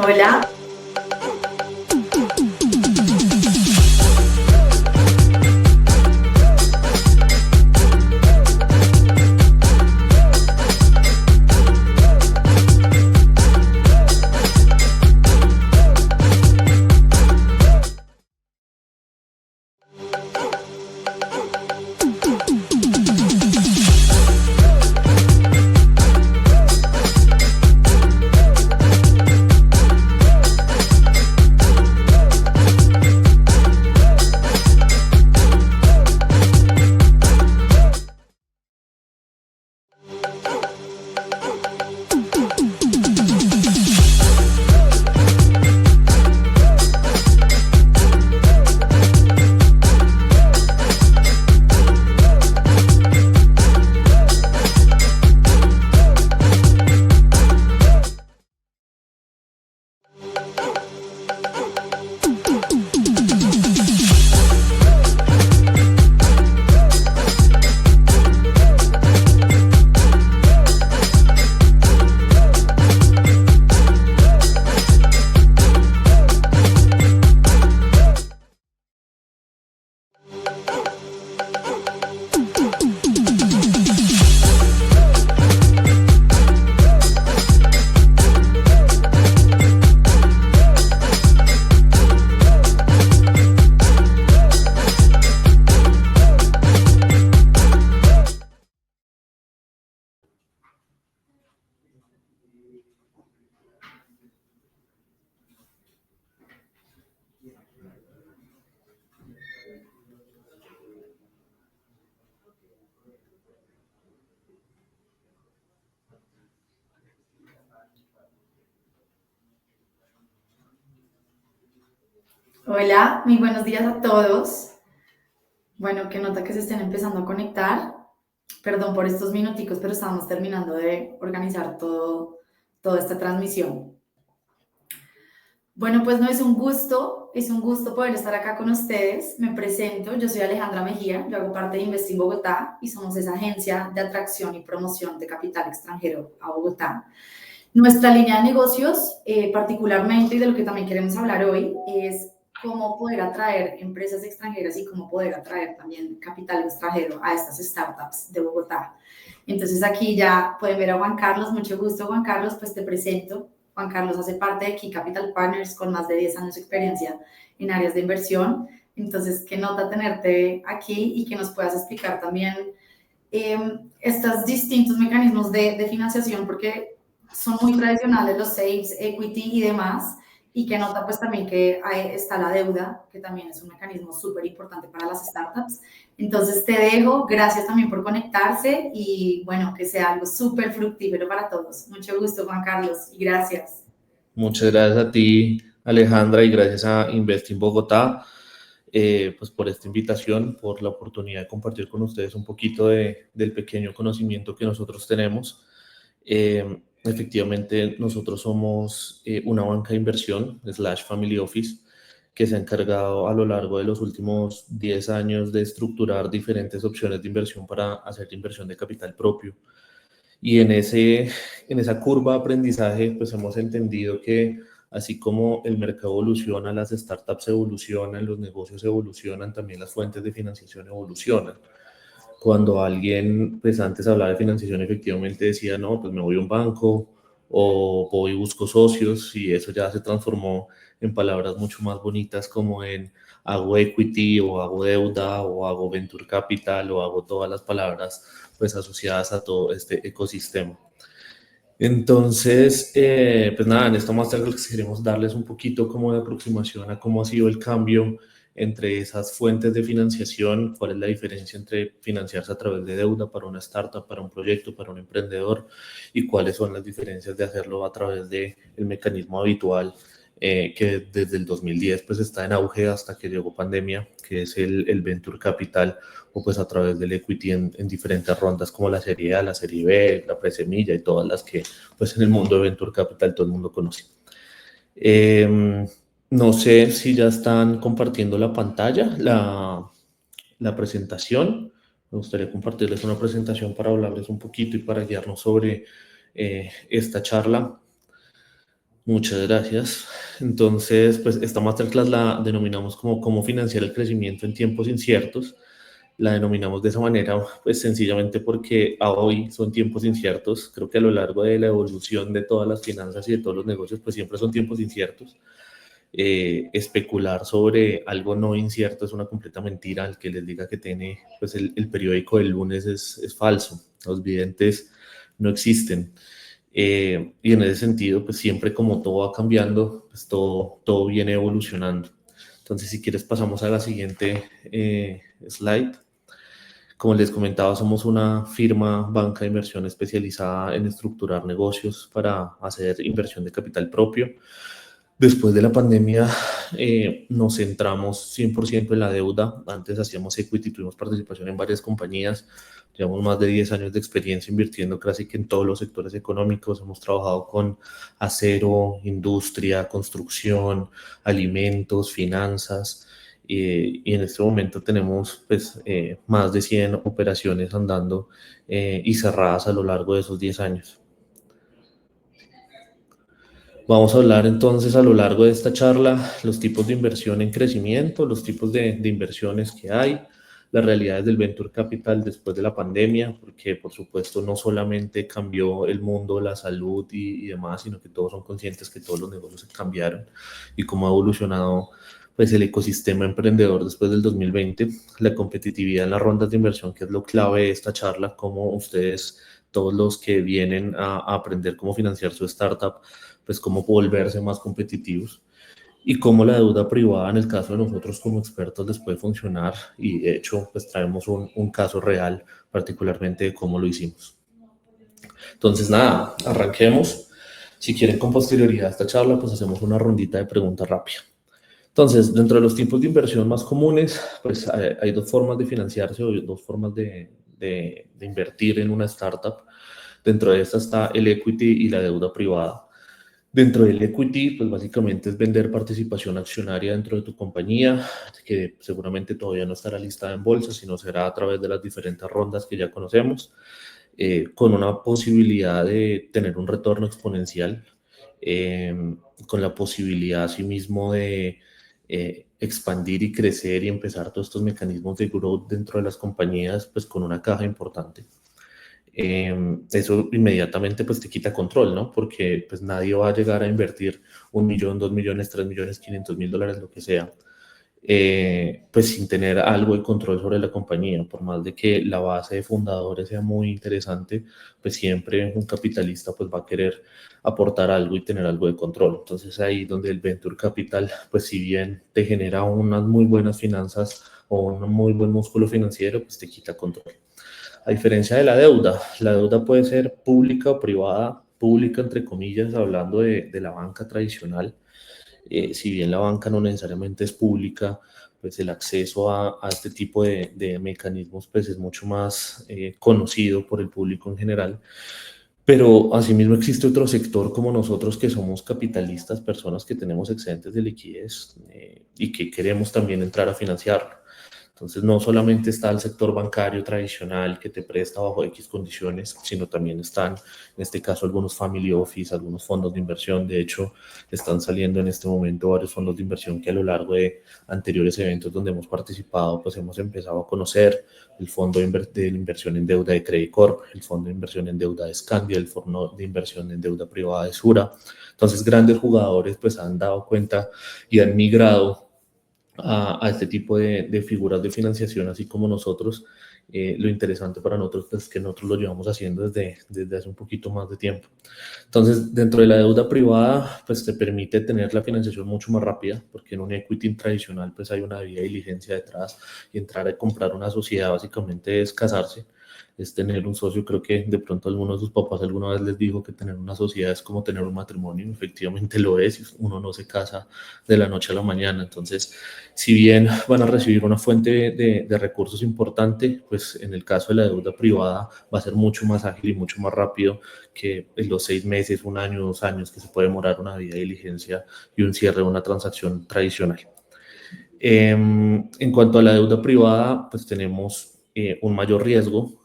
Hola. Hola, muy buenos días a todos. Bueno, qué nota que se estén empezando a conectar. Perdón por estos minuticos, pero estamos terminando de organizar toda esta transmisión. Bueno, pues no es un gusto poder estar acá con ustedes. Me presento, yo soy Alejandra Mejía, yo hago parte de Investing Bogotá y somos esa agencia de atracción y promoción de capital extranjero a Bogotá. Nuestra línea de negocios, particularmente, y de lo que también queremos hablar hoy, es cómo poder atraer empresas extranjeras y cómo poder atraer también capital extranjero a estas startups de Bogotá. Entonces aquí ya pueden ver a Juan Carlos, mucho gusto Juan Carlos, pues te presento. Juan Carlos hace parte de Key Capital Partners con más de 10 años de experiencia en áreas de inversión. Entonces, qué nota tenerte aquí y que nos puedas explicar también estos distintos mecanismos de financiación, porque son muy tradicionales los SAFEs, equity y demás, y que nota pues también que está la deuda, que también es un mecanismo súper importante para las startups. Entonces te dejo, gracias también por conectarse y bueno, que sea algo súper fructífero para todos. Mucho gusto, Juan Carlos, y gracias. Muchas gracias a ti, Alejandra, y gracias a Investing Bogotá, pues por esta invitación, por la oportunidad de compartir con ustedes un poquito del pequeño conocimiento que nosotros tenemos. Efectivamente, nosotros somos una banca de inversión, /family office, que se ha encargado a lo largo de los últimos 10 años de estructurar diferentes opciones de inversión para hacer inversión de capital propio. Y en esa curva de aprendizaje, pues hemos entendido que así como el mercado evoluciona, las startups evolucionan, los negocios evolucionan, también las fuentes de financiación evolucionan. Cuando alguien, pues antes hablaba de financiación, efectivamente decía, no, pues me voy a un banco o voy y busco socios, y eso ya se transformó en palabras mucho más bonitas como en hago equity o hago deuda o hago venture capital o hago todas las palabras pues asociadas a todo este ecosistema. Entonces, pues nada, en esta masterclass queremos darles un poquito como de aproximación a cómo ha sido el cambio entre esas fuentes de financiación, cuál es la diferencia entre financiarse a través de deuda para una startup, para un proyecto, para un emprendedor, y cuáles son las diferencias de hacerlo a través del mecanismo habitual que desde el 2010 pues está en auge hasta que llegó pandemia, que es el Venture Capital, o pues a través del equity en diferentes rondas como la serie A, la serie B, la presemilla y todas las que pues en el mundo de Venture Capital todo el mundo conoce. No sé si ya están compartiendo la pantalla, la presentación. Me gustaría compartirles una presentación para hablarles un poquito y para guiarnos sobre esta charla. Muchas gracias. Entonces, pues esta masterclass la denominamos como cómo financiar el crecimiento en tiempos inciertos. La denominamos de esa manera, pues sencillamente porque a hoy son tiempos inciertos. Creo que a lo largo de la evolución de todas las finanzas y de todos los negocios, pues siempre son tiempos inciertos. Especular sobre algo no incierto es una completa mentira. El que les diga que tiene pues el periódico del lunes es falso. Los videntes no existen. Y en ese sentido, pues siempre como todo va cambiando, pues todo viene evolucionando. Entonces, si quieres, pasamos a la siguiente slide. Como les comentaba, somos una firma banca de inversión especializada en estructurar negocios para hacer inversión de capital propio. Después de la pandemia nos centramos 100% en la deuda. Antes hacíamos equity, tuvimos participación en varias compañías. Llevamos más de 10 años de experiencia invirtiendo casi que en todos los sectores económicos. Hemos trabajado con acero, industria, construcción, alimentos, finanzas. Y en este momento tenemos pues, más de 100 operaciones andando y cerradas a lo largo de esos 10 años. Vamos a hablar entonces a lo largo de esta charla los tipos de inversión en crecimiento, los tipos de inversiones que hay, las realidades del venture capital después de la pandemia, porque por supuesto no solamente cambió el mundo, la salud y demás, sino que todos son conscientes que todos los negocios se cambiaron y cómo ha evolucionado pues el ecosistema emprendedor después del 2020, la competitividad en las rondas de inversión, que es lo clave de esta charla, cómo ustedes, todos los que vienen a aprender cómo financiar su startup, pues cómo volverse más competitivos y cómo la deuda privada en el caso de nosotros como expertos les puede funcionar y de hecho pues traemos un caso real particularmente de cómo lo hicimos. Entonces nada, arranquemos. Si quieren con posterioridad a esta charla pues hacemos una rondita de preguntas rápida. Entonces, dentro de los tipos de inversión más comunes, pues hay dos formas de financiarse o dos formas de invertir en una startup. Dentro de esta está el equity y la deuda privada. Dentro del equity, pues básicamente es vender participación accionaria dentro de tu compañía, que seguramente todavía no estará listada en bolsa, sino será a través de las diferentes rondas que ya conocemos, con una posibilidad de tener un retorno exponencial, con la posibilidad asimismo de expandir y crecer y empezar todos estos mecanismos de growth dentro de las compañías, pues con una caja importante. Eso inmediatamente pues te quita control, ¿no? Porque pues nadie va a llegar a invertir 1.000.000, 2.000.000, 3.000.000, 500.000 dólares, lo que sea, pues sin tener algo de control sobre la compañía. Por más de que la base de fundadores sea muy interesante, pues siempre un capitalista pues va a querer aportar algo y tener algo de control. Entonces ahí donde el venture capital, pues si bien te genera unas muy buenas finanzas o un muy buen músculo financiero, pues te quita control. A diferencia de la deuda puede ser pública o privada, pública entre comillas, hablando de la banca tradicional. Si bien la banca no necesariamente es pública, pues el acceso a este tipo de mecanismos pues es mucho más conocido por el público en general. Pero asimismo existe otro sector como nosotros que somos capitalistas, personas que tenemos excedentes de liquidez y que queremos también entrar a financiarlo. Entonces, no solamente está el sector bancario tradicional que te presta bajo X condiciones, sino también están, en este caso, algunos family office, algunos fondos de inversión. De hecho, están saliendo en este momento varios fondos de inversión que a lo largo de anteriores eventos donde hemos participado, pues hemos empezado a conocer el fondo de inversión en deuda de Credit Corp, el fondo de inversión en deuda de Scandia, el fondo de inversión en deuda privada de Sura. Entonces, grandes jugadores pues han dado cuenta y han migrado a este tipo de figuras de financiación, así como nosotros. Lo interesante para nosotros es que nosotros lo llevamos haciendo desde hace un poquito más de tiempo. Entonces, dentro de la deuda privada, pues te permite tener la financiación mucho más rápida, porque en un equity tradicional, pues hay una debida diligencia detrás y entrar a comprar una sociedad básicamente es casarse, es tener un socio. Creo que de pronto alguno de sus papás alguna vez les dijo que tener una sociedad es como tener un matrimonio, efectivamente lo es, uno no se casa de la noche a la mañana. Entonces, si bien van a recibir una fuente de recursos importante, pues en el caso de la deuda privada va a ser mucho más ágil y mucho más rápido que en los 6 meses, 1 año, 2 años que se puede demorar una debida diligencia y un cierre de una transacción tradicional. En cuanto a la deuda privada, pues tenemos un mayor riesgo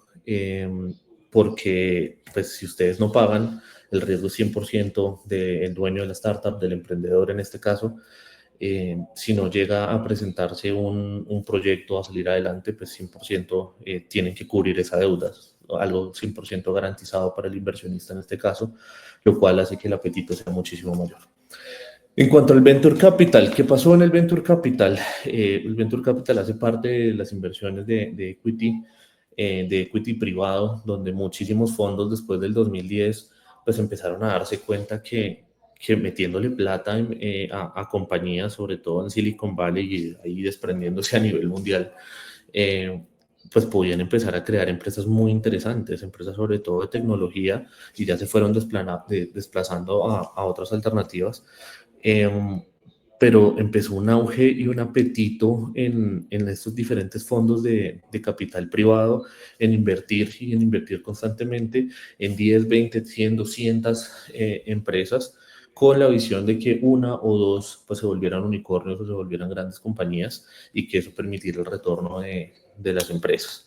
porque pues si ustedes no pagan, el riesgo es 100% del dueño de la startup, del emprendedor en este caso. Si no llega a presentarse un proyecto a salir adelante, pues 100% tienen que cubrir esa deuda, algo 100% garantizado para el inversionista en este caso, lo cual hace que el apetito sea muchísimo mayor. En cuanto al Venture Capital, ¿qué pasó en el Venture Capital? El Venture Capital hace parte de las inversiones de equity privado, donde muchísimos fondos después del 2010 pues empezaron a darse cuenta que metiéndole plata a compañías, sobre todo en Silicon Valley y ahí desprendiéndose a nivel mundial, pues podían empezar a crear empresas muy interesantes, empresas sobre todo de tecnología, y ya se fueron desplazando a otras alternativas. Pero empezó un auge y un apetito en estos diferentes fondos de capital privado, en invertir constantemente en 10, 20, 100, 200 empresas, con la visión de que una o dos pues, se volvieran unicornios o se volvieran grandes compañías y que eso permitiera el retorno de las empresas.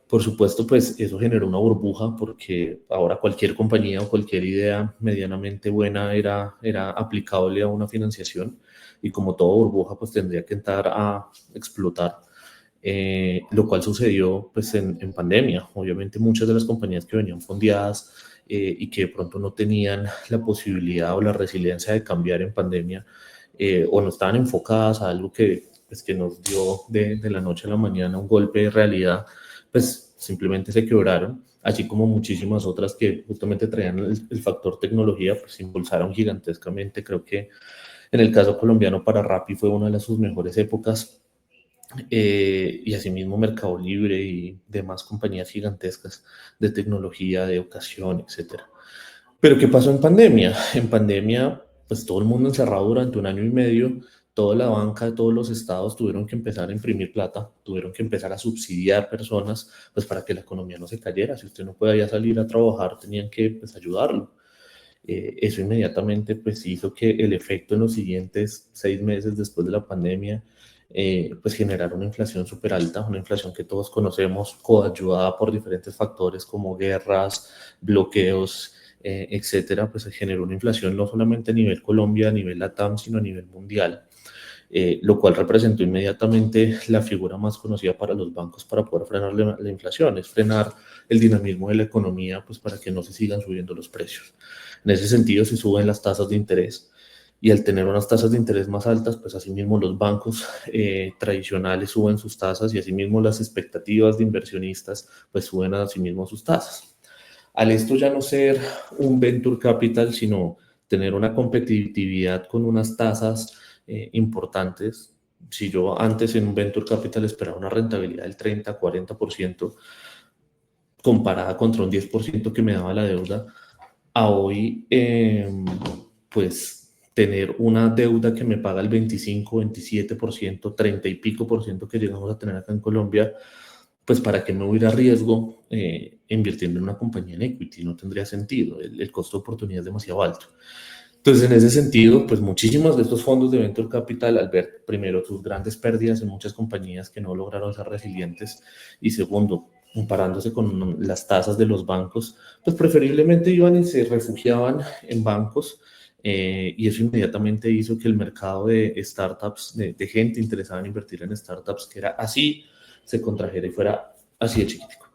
Por supuesto, pues eso generó una burbuja porque ahora cualquier compañía o cualquier idea medianamente buena era aplicable a una financiación, y como toda burbuja, pues tendría que entrar a explotar, lo cual sucedió pues en pandemia. Obviamente muchas de las compañías que venían fondeadas y que de pronto no tenían la posibilidad o la resiliencia de cambiar en pandemia, o no estaban enfocadas a algo que, pues, que nos dio de la noche a la mañana un golpe de realidad, pues simplemente se quebraron, así como muchísimas otras que justamente traían el factor tecnología, pues se impulsaron gigantescamente. Creo que en el caso colombiano para Rappi fue una de sus mejores épocas, y asimismo Mercado Libre y demás compañías gigantescas de tecnología, de educación, etcétera. Pero ¿qué pasó en pandemia? En pandemia, pues todo el mundo encerrado durante un año y medio, toda la banca de todos los estados tuvieron que empezar a imprimir plata, tuvieron que empezar a subsidiar personas, pues para que la economía no se cayera. Si usted no podía salir a trabajar, tenían que pues, ayudarlo. Eso inmediatamente pues hizo que el efecto en los siguientes 6 meses después de la pandemia pues generara una inflación súper alta, una inflación que todos conocemos, coadyuvada por diferentes factores como guerras, bloqueos, etcétera. Pues se generó una inflación no solamente a nivel Colombia, a nivel LATAM, sino a nivel mundial. Lo cual representó inmediatamente la figura más conocida para los bancos para poder frenar la inflación, es frenar el dinamismo de la economía, pues para que no se sigan subiendo los precios. En ese sentido, se suben las tasas de interés, y al tener unas tasas de interés más altas, pues asimismo los bancos tradicionales suben sus tasas, y asimismo las expectativas de inversionistas pues suben asimismo sus tasas. Al esto ya no ser un venture capital, sino tener una competitividad con unas tasas importantes. Si yo antes en un venture capital esperaba una rentabilidad del 30-40% comparada contra un 10% que me daba la deuda, a hoy pues tener una deuda que me paga el 25, 27%, 30 y pico por ciento que llegamos a tener acá en Colombia, pues para qué me voy a ir a riesgo invirtiendo en una compañía en equity. No tendría sentido, el costo de oportunidad es demasiado alto. Entonces, en ese sentido, pues muchísimos de estos fondos de venture capital, al ver primero sus grandes pérdidas en muchas compañías que no lograron ser resilientes, y segundo, comparándose con las tasas de los bancos, pues preferiblemente iban y se refugiaban en bancos, y eso inmediatamente hizo que el mercado de startups, de gente interesada en invertir en startups, que era así, se contrajera y fuera así de chiquitico.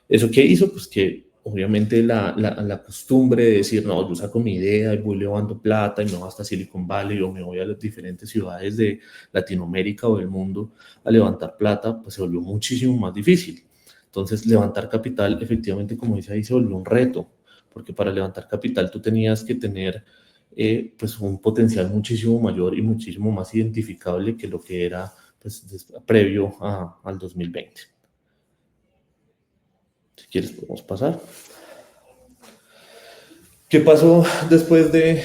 ¿Eso qué hizo? Pues que obviamente la costumbre de decir, no, yo saco mi idea y voy levando plata y me voy hasta Silicon Valley o me voy a las diferentes ciudades de Latinoamérica o del mundo a levantar plata, pues se volvió muchísimo más difícil. Entonces, levantar capital, efectivamente, como dice ahí, se volvió un reto, porque para levantar capital tú tenías que tener pues un potencial muchísimo mayor y muchísimo más identificable que lo que era pues, previo al 2020. Si quieres podemos pasar. ¿Qué pasó después de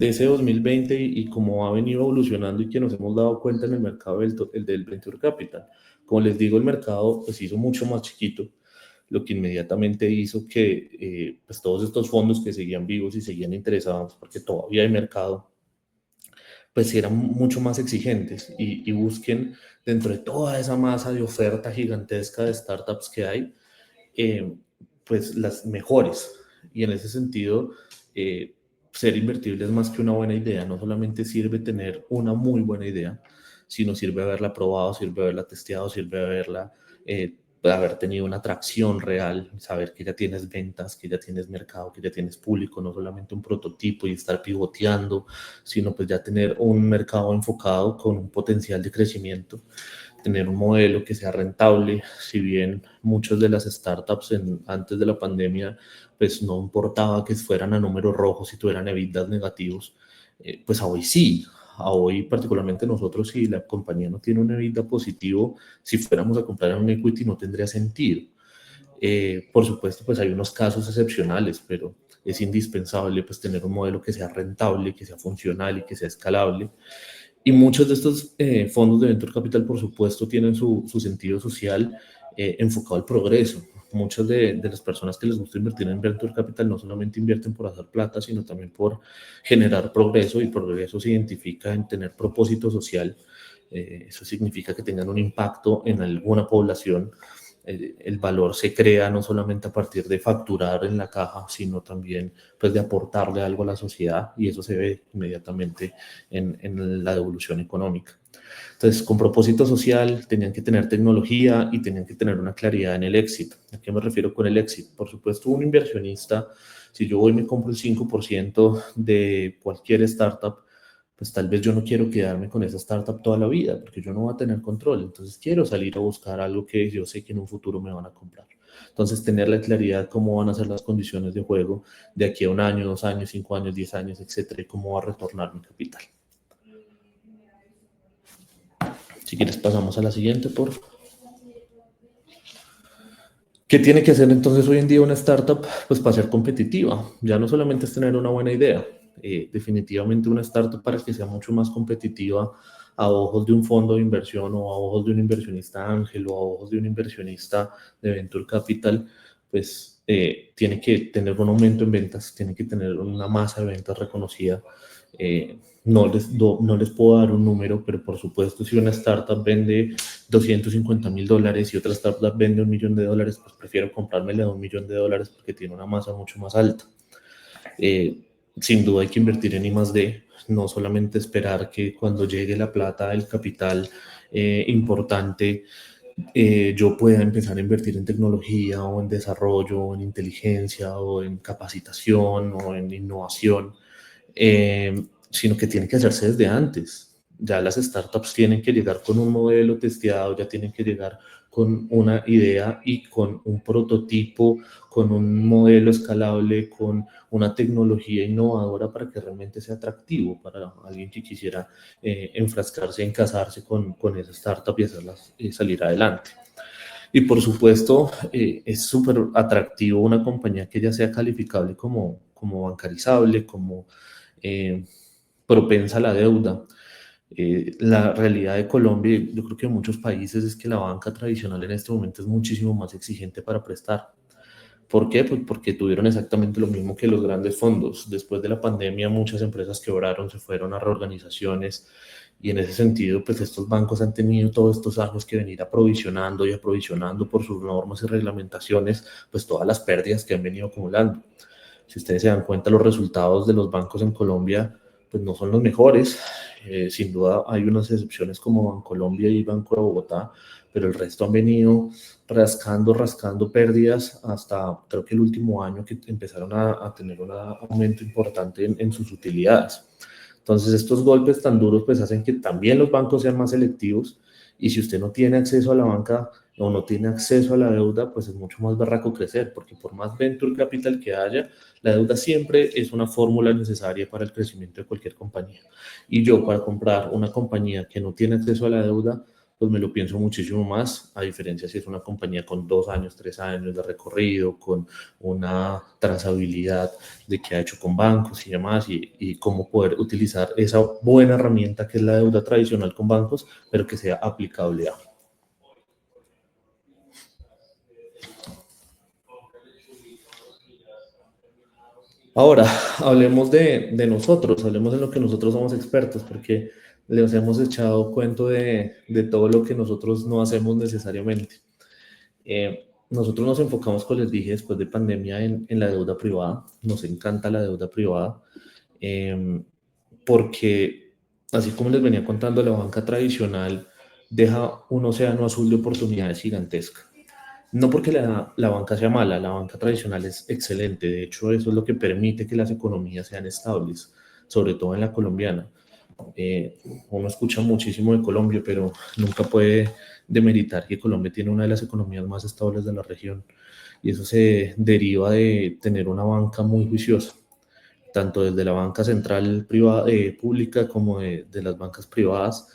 ese 2020 y cómo ha venido evolucionando y que nos hemos dado cuenta en el mercado del Venture Capital? Como les digo, el mercado pues hizo mucho más chiquito, lo que inmediatamente hizo que pues todos estos fondos que seguían vivos y seguían interesados, porque todavía hay mercado, pues eran mucho más exigentes y busquen dentro de toda esa masa de oferta gigantesca de startups que hay, pues las mejores. Y en ese sentido, ser invertible es más que una buena idea. No solamente sirve tener una muy buena idea, sino sirve haberla probado, sirve haberla testeado, sirve haber tenido una atracción real, saber que ya tienes ventas, que ya tienes mercado, que ya tienes público, no solamente un prototipo y estar pivoteando, sino pues ya tener un mercado enfocado con un potencial de crecimiento, tener un modelo que sea rentable. Si bien muchas de las startups antes de la pandemia pues no importaba que fueran a números rojos y tuvieran EBITDAs negativos, pues hoy sí. Hoy particularmente nosotros, si la compañía no tiene un EBITDA positivo, si fuéramos a comprar en un equity no tendría sentido. Por supuesto, pues hay unos casos excepcionales, pero es indispensable pues tener un modelo que sea rentable, que sea funcional y que sea escalable. Y muchos de estos fondos de Venture Capital, por supuesto, tienen su sentido social enfocado al progreso. Muchas de las personas que les gusta invertir en Venture Capital no solamente invierten por hacer plata, sino también por generar progreso, y progreso se identifica en tener propósito social. Eso significa que tengan un impacto en alguna población. El valor se crea no solamente a partir de facturar en la caja, sino también pues de aportarle algo a la sociedad, y eso se ve inmediatamente en la devolución económica. Entonces, con propósito social, tenían que tener tecnología y tenían que tener una claridad en el éxito. ¿A qué me refiero con el éxito? Por supuesto, un inversionista, si yo voy y me compro el 5% de cualquier startup, pues tal vez yo no quiero quedarme con esa startup toda la vida, porque yo no voy a tener control. Entonces quiero salir a buscar algo que yo sé que en un futuro me van a comprar. Entonces, tener la claridad cómo van a ser las condiciones de juego de aquí a 1 año, 2 años, 5 años, 10 años, etcétera, y cómo va a retornar mi capital. Si quieres, pasamos a la siguiente, por favor. ¿Qué tiene que hacer entonces hoy en día una startup? Pues para ser competitiva. Ya no solamente es tener una buena idea. Definitivamente una startup, para que sea mucho más competitiva a ojos de un fondo de inversión, o a ojos de un inversionista ángel, o a ojos de un inversionista de Venture Capital, pues tiene que tener un aumento en ventas, tiene que tener una masa de ventas reconocida. No les puedo dar un número, pero por supuesto, si una startup vende $250,000 y otra startup vende $1,000,000, pues prefiero comprármela de $1,000,000 porque tiene una masa mucho más alta. Sin duda hay que invertir en I+D, no solamente esperar que cuando llegue la plata, el capital importante, yo pueda empezar a invertir en tecnología, o en desarrollo, o en inteligencia, o en capacitación, o en innovación, sino que tiene que hacerse desde antes. Ya las startups tienen que llegar con un modelo testeado, ya tienen que llegar con una idea y con un prototipo, con un modelo escalable, con una tecnología innovadora, para que realmente sea atractivo para alguien que quisiera enfrascarse, en casarse con esa startup y hacerla salir adelante. Y por supuesto, es súper atractivo una compañía que ya sea calificable como bancarizable, como propensa a la deuda. La realidad de Colombia, yo creo que en muchos países, es que la banca tradicional en este momento es muchísimo más exigente para prestar. ¿Por qué? Pues porque tuvieron exactamente lo mismo que los grandes fondos. Después de la pandemia, muchas empresas quebraron, se fueron a reorganizaciones, y en ese sentido, pues estos bancos han tenido todos estos años que venir aprovisionando y aprovisionando por sus normas y reglamentaciones, pues todas las pérdidas que han venido acumulando. Si ustedes se dan cuenta, los resultados de los bancos en Colombia pues no son los mejores. Sin duda hay unas excepciones como Bancolombia y Banco de Bogotá, pero el resto han venido rascando pérdidas hasta, creo que el último año, que empezaron a tener un aumento importante en sus utilidades. Entonces, estos golpes tan duros pues hacen que también los bancos sean más selectivos, y si usted no tiene acceso a la banca o no tiene acceso a la deuda, pues es mucho más berraco crecer, porque por más venture capital que haya, la deuda siempre es una fórmula necesaria para el crecimiento de cualquier compañía. Y yo, para comprar una compañía que no tiene acceso a la deuda, pues me lo pienso muchísimo más, a diferencia si es una compañía con 2 años, 3 años de recorrido, con una trazabilidad de qué ha hecho con bancos y demás, y cómo poder utilizar esa buena herramienta que es la deuda tradicional con bancos, pero que sea aplicable a. Ahora, hablemos de nosotros, hablemos de lo que nosotros somos expertos, porque les hemos echado cuento de todo lo que nosotros no hacemos necesariamente. nosotros nos enfocamos, como les dije, después de pandemia en la deuda privada. Nos encanta la deuda privada porque, así como les venía contando, la banca tradicional deja un océano azul de oportunidades gigantescas. No porque la banca sea mala, la banca tradicional es excelente. De hecho, eso es lo que permite que las economías sean estables, sobre todo en la colombiana. Uno escucha muchísimo de Colombia, pero nunca puede demeritar que Colombia tiene una de las economías más estables de la región. Y eso se deriva de tener una banca muy juiciosa, tanto desde la banca central privada, pública como de las bancas privadas,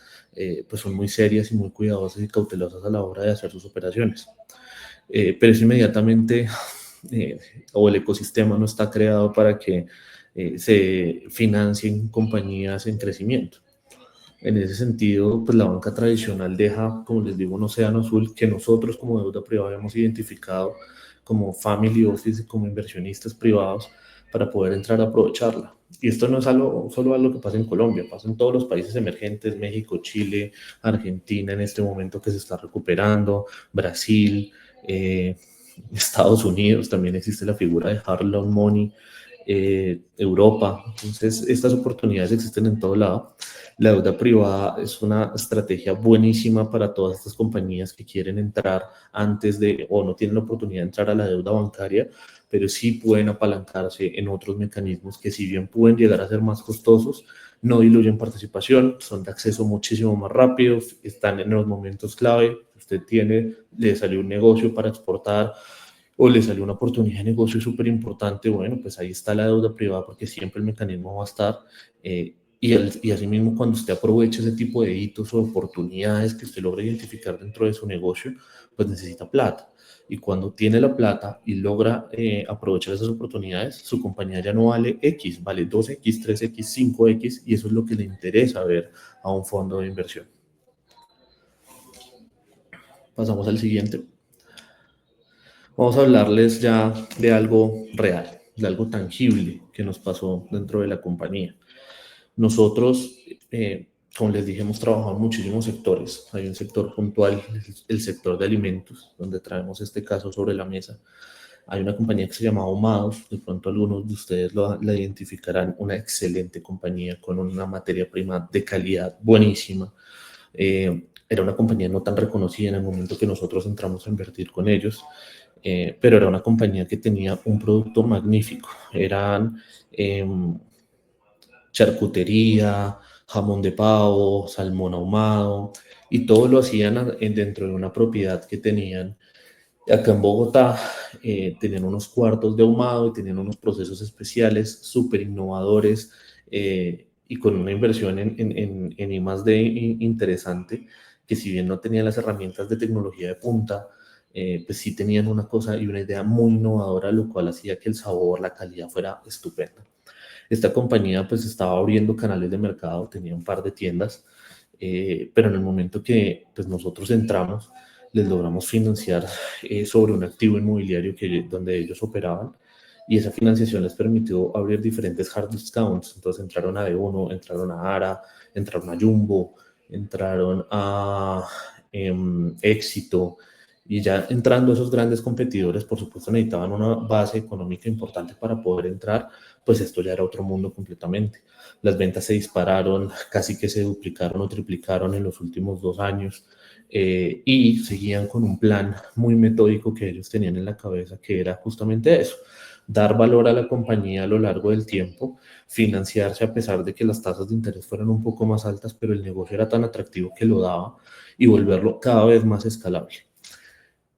pues son muy serias y muy cuidadosas y cautelosas a la hora de hacer sus operaciones. Pero eso inmediatamente, eh, o el ecosistema no está creado para que se financien compañías en crecimiento. En ese sentido, pues la banca tradicional deja, como les digo, un océano azul que nosotros como deuda privada hemos identificado como family office, como inversionistas privados, para poder entrar a aprovecharla. Y esto no es solo algo que pasa en Colombia, pasa en todos los países emergentes, México, Chile, Argentina en este momento que se está recuperando, Brasil, eh, Estados Unidos, también existe la figura de hard loan money, Europa. Entonces, estas oportunidades existen en todo lado. La deuda privada es una estrategia buenísima para todas estas compañías que quieren entrar antes de o no tienen la oportunidad de entrar a la deuda bancaria, pero sí pueden apalancarse en otros mecanismos que si bien pueden llegar a ser más costosos, no diluyen participación, son de acceso muchísimo más rápido, están en los momentos clave. Usted le salió un negocio para exportar o le salió una oportunidad de negocio súper importante, bueno, pues ahí está la deuda privada porque siempre el mecanismo va a estar. Y asimismo, cuando usted aprovecha ese tipo de hitos o oportunidades que usted logra identificar dentro de su negocio, pues necesita plata. Y cuando tiene la plata y logra aprovechar esas oportunidades, su compañía ya no vale X, vale 2X, 3X, 5X, y eso es lo que le interesa ver a un fondo de inversión. Pasamos al siguiente. Vamos a hablarles ya de algo real, de algo tangible que nos pasó dentro de la compañía. Nosotros, como les dije, hemos trabajado en muchísimos sectores. Hay un sector puntual, el sector de alimentos, donde traemos este caso sobre la mesa. Hay una compañía que se llama Ahumados, de pronto algunos de ustedes la identificarán, una excelente compañía con una materia prima de calidad buenísima. Era una compañía no tan reconocida en el momento que nosotros entramos a invertir con ellos, pero era una compañía que tenía un producto magnífico. Eran charcutería, jamón de pavo, salmón ahumado, y todo lo hacían dentro de una propiedad que tenían acá en Bogotá. Tenían unos cuartos de ahumado y tenían unos procesos especiales súper innovadores, y con una inversión en I+D interesante, que si bien no tenían las herramientas de tecnología de punta, pues sí tenían una cosa y una idea muy innovadora, lo cual hacía que el sabor, la calidad fuera estupenda. Esta compañía pues estaba abriendo canales de mercado, tenía un par de tiendas, pero en el momento que pues, nosotros entramos, les logramos financiar sobre un activo inmobiliario donde ellos operaban, y esa financiación les permitió abrir diferentes hard discounts. Entonces entraron a D1, entraron a ARA, entraron a Jumbo, entraron a Éxito, y ya entrando esos grandes competidores, por supuesto necesitaban una base económica importante para poder entrar, pues esto ya era otro mundo completamente. Las ventas se dispararon, casi que se duplicaron o triplicaron en los últimos 2 años, y seguían con un plan muy metódico que ellos tenían en la cabeza, que era justamente eso: dar valor a la compañía a lo largo del tiempo, financiarse a pesar de que las tasas de interés fueran un poco más altas, pero el negocio era tan atractivo que lo daba, y volverlo cada vez más escalable.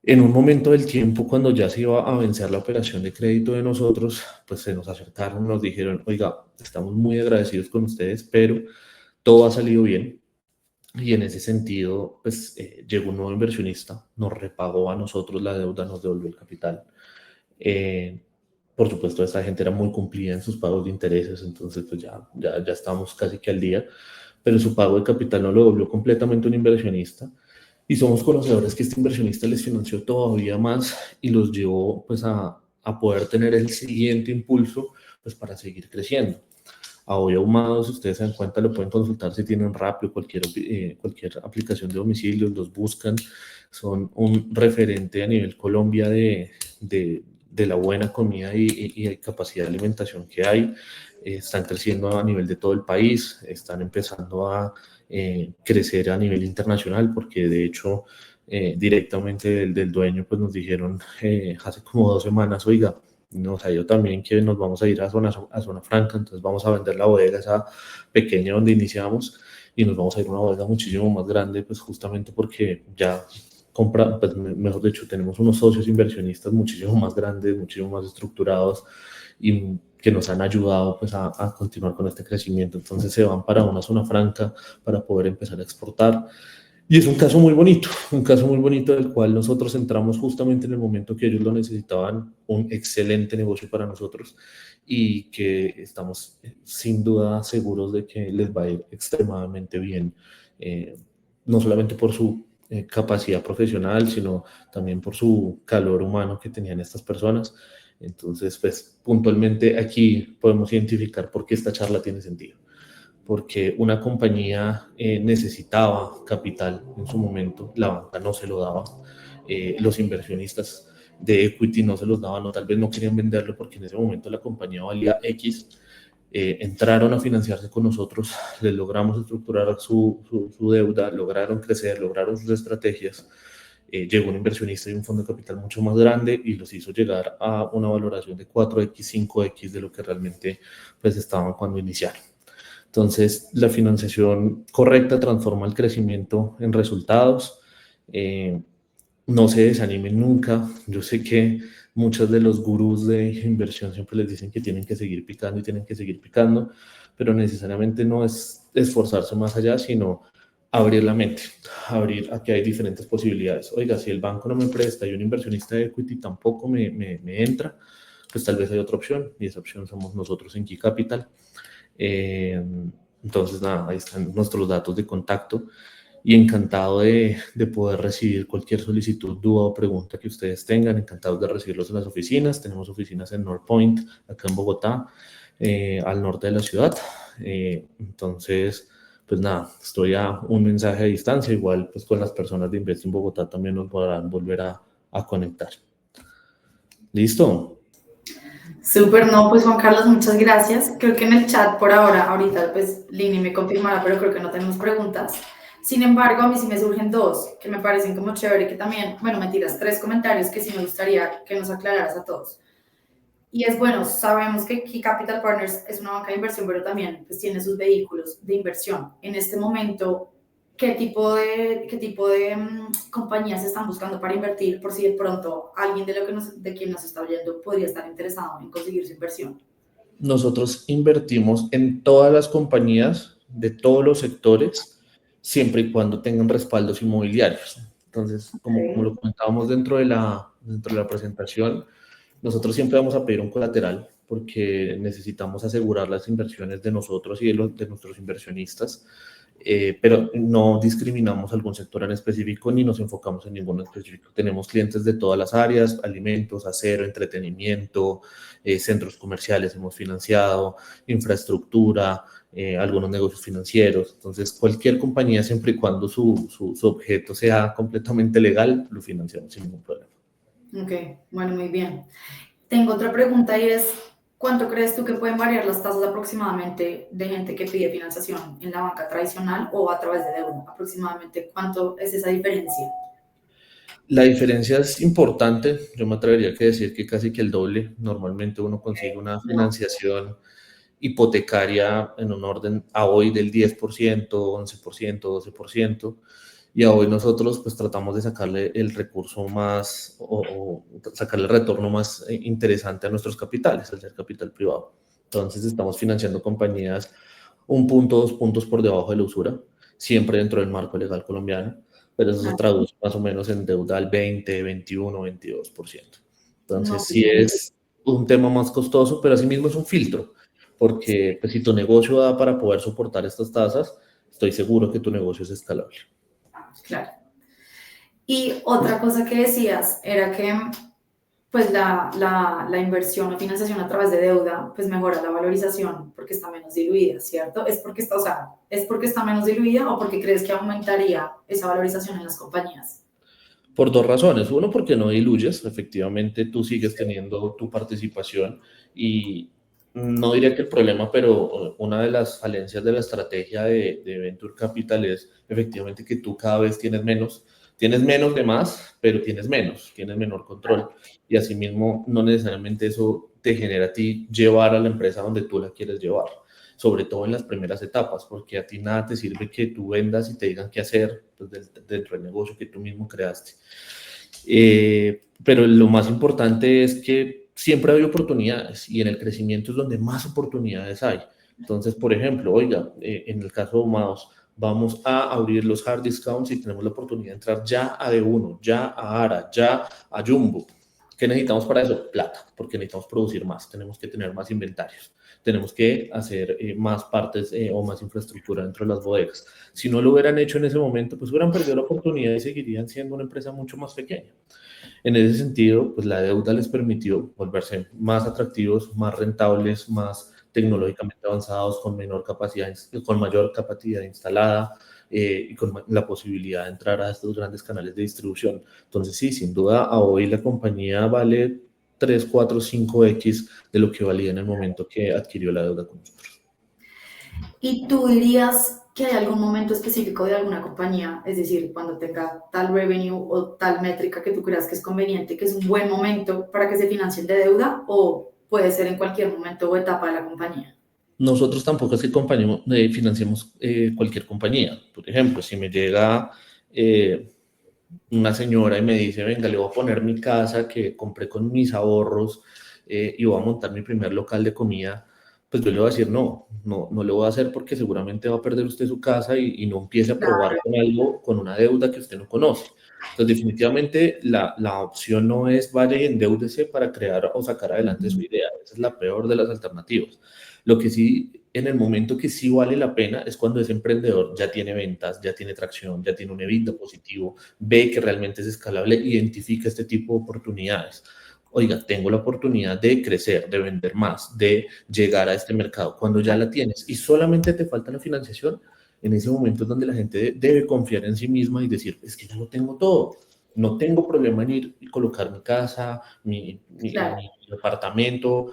En un momento del tiempo, cuando ya se iba a vencer la operación de crédito de nosotros, pues se nos acercaron, nos dijeron: oiga, estamos muy agradecidos con ustedes, pero todo ha salido bien. Y en ese sentido, pues llegó un nuevo inversionista, nos repagó a nosotros la deuda, nos devolvió el capital. Eh, por supuesto, esta gente era muy cumplida en sus pagos de intereses, entonces pues ya estamos casi que al día, pero su pago de capital no lo devolvió completamente un inversionista. Y somos conocedores que este inversionista les financió todavía más y los llevó pues a poder tener el siguiente impulso pues para seguir creciendo. A hoy ahumados, si ustedes se dan cuenta, lo pueden consultar si tienen Rappi o cualquier aplicación de domicilios, los buscan. Son un referente a nivel Colombia de la buena comida y capacidad de alimentación que hay. Están creciendo a nivel de todo el país, están empezando a crecer a nivel internacional, porque de hecho directamente del dueño pues nos dijeron hace como 2 semanas, oiga, nos ha ido también que nos vamos a ir a zona franca, entonces vamos a vender la bodega esa pequeña donde iniciamos y nos vamos a ir a una bodega muchísimo más grande, pues justamente porque ya pues mejor dicho, tenemos unos socios inversionistas muchísimo más grandes, muchísimo más estructurados y que nos han ayudado pues a continuar con este crecimiento. Entonces se van para una zona franca para poder empezar a exportar. Y es un caso muy bonito del cual nosotros entramos justamente en el momento que ellos lo necesitaban, un excelente negocio para nosotros y que estamos sin duda seguros de que les va a ir extremadamente bien, no solamente por su capacidad profesional, sino también por su calor humano que tenían estas personas. Entonces, pues puntualmente aquí podemos identificar por qué esta charla tiene sentido. Porque una compañía necesitaba capital en su momento, la banca no se lo daba, los inversionistas de equity no se los daban, o tal vez no querían venderlo porque en ese momento la compañía valía X, entraron a financiarse con nosotros, les logramos estructurar su deuda, lograron crecer, lograron sus estrategias, llegó un inversionista y un fondo de capital mucho más grande y los hizo llegar a una valoración de 4X, 5X de lo que realmente pues estaban cuando iniciaron. Entonces, la financiación correcta transforma el crecimiento en resultados. No se desanimen nunca. Yo sé que muchos de los gurús de inversión siempre les dicen que tienen que seguir picando y tienen que seguir picando, pero necesariamente no es esforzarse más allá, sino abrir la mente, abrir a que hay diferentes posibilidades. Oiga, si el banco no me presta y un inversionista de equity tampoco me entra, pues tal vez hay otra opción y esa opción somos nosotros en Key Capital. Entonces, nada, ahí están nuestros datos de contacto y encantado de poder recibir cualquier solicitud, duda o pregunta que ustedes tengan, encantados de recibirlos en las oficinas. Tenemos oficinas en North Point, acá en Bogotá, al norte de la ciudad. Entonces, pues nada, estoy a un mensaje a distancia, igual pues con las personas de Invest in Bogotá también nos podrán volver a conectar. ¿Listo? Súper, no, pues Juan Carlos, muchas gracias. Creo que en el chat por ahora, ahorita pues Lini me confirmará, pero creo que no tenemos preguntas. Sin embargo, a mí sí me surgen dos que me parecen como chévere, que también, bueno, mentiras, tres comentarios que sí me gustaría que nos aclararas a todos. Y es bueno, sabemos que Key Capital Partners es una banca de inversión, pero también pues, tiene sus vehículos de inversión. En este momento, ¿qué tipo de compañías están buscando para invertir? Por si de pronto alguien de quien nos está oyendo podría estar interesado en conseguir su inversión. Nosotros invertimos en todas las compañías de todos los sectores, siempre y cuando tengan respaldos inmobiliarios. Entonces, como lo comentábamos dentro de la presentación, nosotros siempre vamos a pedir un colateral porque necesitamos asegurar las inversiones de nosotros y de nuestros inversionistas, pero no discriminamos algún sector en específico ni nos enfocamos en ninguno en específico. Tenemos clientes de todas las áreas, alimentos, acero, entretenimiento, centros comerciales hemos financiado, infraestructura, algunos negocios financieros. Entonces, cualquier compañía, siempre y cuando su objeto sea completamente legal, lo financiamos sin ningún problema. Ok, bueno, muy bien. Tengo otra pregunta y es, ¿cuánto crees tú que pueden variar las tasas aproximadamente de gente que pide financiación en la banca tradicional o a través de deuda? Aproximadamente, ¿cuánto es esa diferencia? La diferencia es importante, yo me atrevería a decir que casi que el doble. Normalmente uno consigue una financiación hipotecaria en un orden a hoy del 10%, 11%, 12%, y a hoy nosotros pues tratamos de sacarle el recurso más o sacarle el retorno más interesante a nuestros capitales, al ser capital privado. Entonces estamos financiando compañías 1 punto, 2 puntos por debajo de la usura, siempre dentro del marco legal colombiano, pero eso se traduce más o menos en deuda al 20, 21, 22%. Entonces No, sí es un tema más costoso, pero asimismo es un filtro, porque pues, si tu negocio da para poder soportar estas tasas, estoy seguro que tu negocio es escalable. claro. Y otra cosa que decías era que pues la inversión o financiación a través de deuda, pues mejora la valorización porque está menos diluida, ¿cierto? ¿Es porque está, o sea, es porque está menos diluida o porque crees que aumentaría esa valorización en las compañías? Por dos razones. Uno, porque no diluyes, efectivamente tú sigues teniendo tu participación y no diría que el problema, pero una de las falencias de la estrategia de Venture Capital es efectivamente que tú cada vez tienes menos de más, pero tienes menor control y asimismo no necesariamente eso te genera a ti llevar a la empresa donde tú la quieres llevar, sobre todo en las primeras etapas, porque a ti nada te sirve que tú vendas y te digan qué hacer pues, dentro del negocio que tú mismo creaste. Pero lo más importante es que siempre hay oportunidades y en el crecimiento es donde más oportunidades hay. Entonces, por ejemplo, oiga, en el caso de Humados, vamos a abrir los hard discounts y tenemos la oportunidad de entrar ya a D1, ya a Ara, ya a Jumbo. ¿Qué necesitamos para eso? Plata, porque necesitamos producir más, tenemos que tener más inventarios, tenemos que hacer más partes o más infraestructura dentro de las bodegas. Si no lo hubieran hecho en ese momento, pues hubieran perdido la oportunidad y seguirían siendo una empresa mucho más pequeña. En ese sentido, pues la deuda les permitió volverse más atractivos, más rentables, más tecnológicamente avanzados, con mayor capacidad instalada y con la posibilidad de entrar a estos grandes canales de distribución. Entonces, sí, sin duda, a hoy la compañía vale 3, 4, 5x de lo que valía en el momento que adquirió la deuda con nosotros. ¿Y tú dirías que hay algún momento específico de alguna compañía, es decir, cuando tenga tal revenue o tal métrica que tú creas que es conveniente, que es un buen momento para que se financien de deuda o puede ser en cualquier momento o etapa de la compañía? Nosotros tampoco es que financiemos cualquier compañía. Por ejemplo, si me llega una señora y me dice, venga, le voy a poner mi casa que compré con mis ahorros y voy a montar mi primer local de comida, pues yo le voy a decir, no le voy a hacer porque seguramente va a perder usted su casa y no empiece a probar con algo, con una deuda que usted no conoce. Entonces, definitivamente la opción no es vaya y endeúdese para crear o sacar adelante su idea. Esa es la peor de las alternativas. Lo que sí, en el momento que sí vale la pena es cuando ese emprendedor ya tiene ventas, ya tiene tracción, ya tiene un EBITDA positivo, ve que realmente es escalable, identifica este tipo de oportunidades. Oiga, tengo la oportunidad de crecer, de vender más, de llegar a este mercado. Cuando ya la tienes y solamente te falta la financiación, en ese momento es donde la gente debe confiar en sí misma y decir, es que ya lo tengo todo. No tengo problema en ir y colocar mi casa, Claro, mi departamento,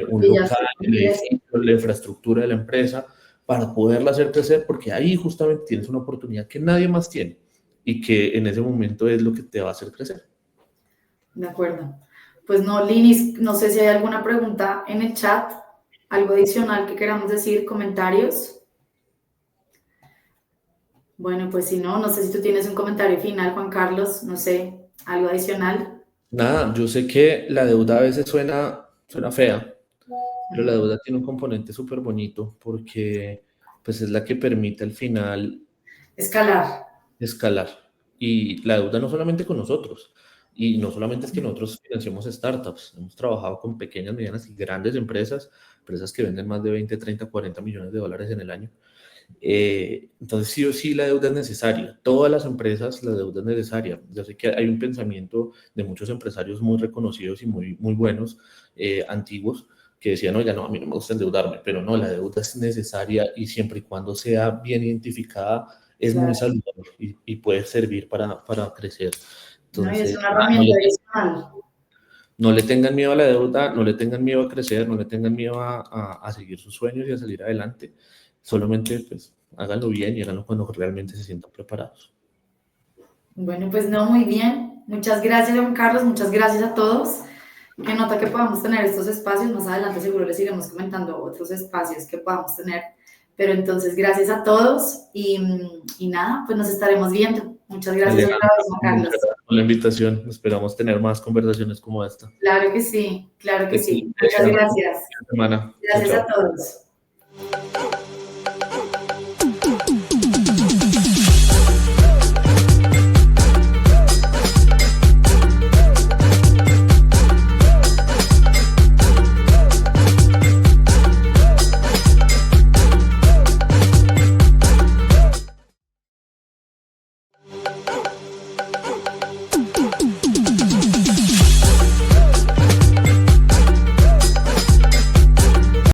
un que ya local, se el empiece. edificio, la infraestructura de la empresa, para poderla hacer crecer, porque ahí justamente tienes una oportunidad que nadie más tiene y que en ese momento es lo que te va a hacer crecer. De acuerdo. Pues no, Linis, no sé si hay alguna pregunta en el chat, algo adicional que queramos decir, comentarios. Bueno, pues si no, no sé si tú tienes un comentario final, Juan Carlos, no sé, algo adicional. Nada, yo sé que la deuda a veces suena fea, pero la deuda tiene un componente súper bonito porque pues es la que permite al final Escalar. escalar. Y la deuda no solamente con nosotros, y no solamente es que nosotros financiamos startups, hemos trabajado con pequeñas, medianas y grandes empresas, empresas que venden más de 20, 30, 40 millones de dólares en el año. Entonces, sí o sí, la deuda es necesaria. Todas las empresas, la deuda es necesaria. Yo sé que hay un pensamiento de muchos empresarios muy reconocidos y muy buenos, antiguos, que decían, oiga, no, a mí no me gusta endeudarme, pero no, la deuda es necesaria y siempre y cuando sea bien identificada, es muy Claro. saludable y puede servir para crecer. No, y es Entonces, una herramienta adicional. no le tengan miedo a la deuda, no le tengan miedo a crecer, no le tengan miedo a seguir sus sueños y a salir adelante. Solamente, pues, háganlo bien y háganlo cuando realmente se sientan preparados. Bueno, pues no, muy bien. Muchas gracias, Juan Carlos, muchas gracias a todos. Que nota que podamos tener estos espacios. Más adelante seguro les iremos comentando otros espacios que podamos tener. Pero entonces, gracias a todos y nada, pues nos estaremos viendo. Muchas gracias otra Alejandro, vez, Juan muchas Carlos. gracias por la invitación. Esperamos tener más conversaciones como esta. Claro que sí, claro que sí. Excelente Muchas día, gracias. semana. Chao, Gracias a chao. todos.